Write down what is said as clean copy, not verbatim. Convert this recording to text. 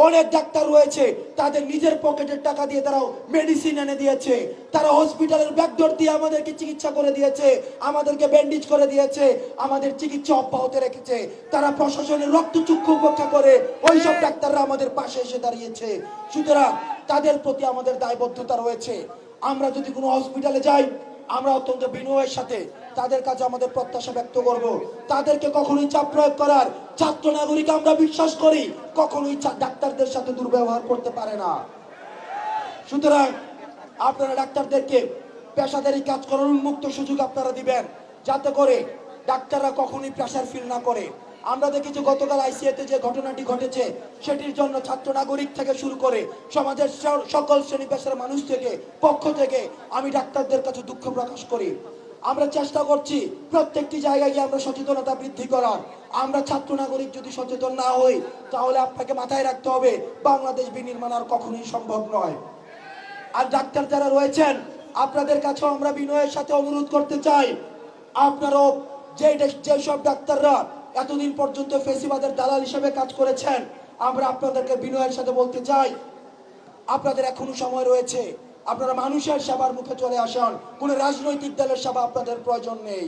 অনেক ডাক্তার রয়েছে, তাদের নিজের পকেটের টাকা দিয়ে তারা মেডিসিন এনে দিয়েছে, তারা হসপিটালের ব্যাকডোর দিয়ে আমাদেরকে চিকিৎসা করে দিয়েছে, আমাদেরকে ব্যান্ডেজ করে দিয়েছে, আমাদের চিকিৎসা অব্যাহত রেখেছে। তারা প্রশাসনের রক্তচক্ষু উপেক্ষা করে ওইসব ডাক্তাররা আমাদের পাশে এসে দাঁড়িয়েছে। সুতরাং তাদের প্রতি আমাদের দায়বদ্ধতা রয়েছে। আমরা যদি কোনো হসপিটালে যাই, আমরা অত্যন্ত বিনয়ের সাথে তাদের কাছে আমাদের প্রত্যাশা ব্যক্ত করব। তাদেরকে কখনোই চাপ প্রয়োগ করার ছাত্র নাগরিক আমরা বিশ্বাস করি কখনোই ডাক্তারদের সাথে দুর্ব্যবহার করতে পারে না। সুতরাং আপনারা ডাক্তারদেরকে পেশাদারি কাজ করার উন্মুক্ত সুযোগ আপনারা দিবেন, যাতে করে ডাক্তাররা কখনোই প্রেশার ফিল না করে। আমরা দেখেছি গতকাল আইসিএতে যে ঘটনাটি ঘটেছে, সেটির জন্য ছাত্র নাগরিক থেকে শুরু করে সমাজের সকল শ্রেণী পেশার মানুষ থেকে পক্ষ থেকে আমি ডাক্তারদের কাছে দুঃখ প্রকাশ করি। আমরা চেষ্টা করছি প্রত্যেকটি জায়গায় গিয়ে আমরা সচেতনতা বৃদ্ধি করার। আমরা ছাত্র নাগরিক যদি সচেতন না হই, তাহলে আপনাকে মাথায় রাখতে হবে বাংলাদেশ বিনির্মাণ আর কখনোই সম্ভব নয়। আর ডাক্তার যারা রয়েছেন, আপনাদের কাছেও আমরা বিনয়ের সাথে অনুরোধ করতে চাই, আপনারাও যেসব ডাক্তাররা এতদিন পর্যন্ত ফেসিবাদের দালাল হিসেবে কাজ করেছেন, আমরা আপনাদেরকে বিনয়ের সাথে বলতে চাই, আপনাদের এখনো সময় রয়েছে। আপনারা মানুষের সেবার মুখে চলে আসুন, কোন রাজনৈতিক দলের সেবা আপনাদের প্রয়োজন নেই।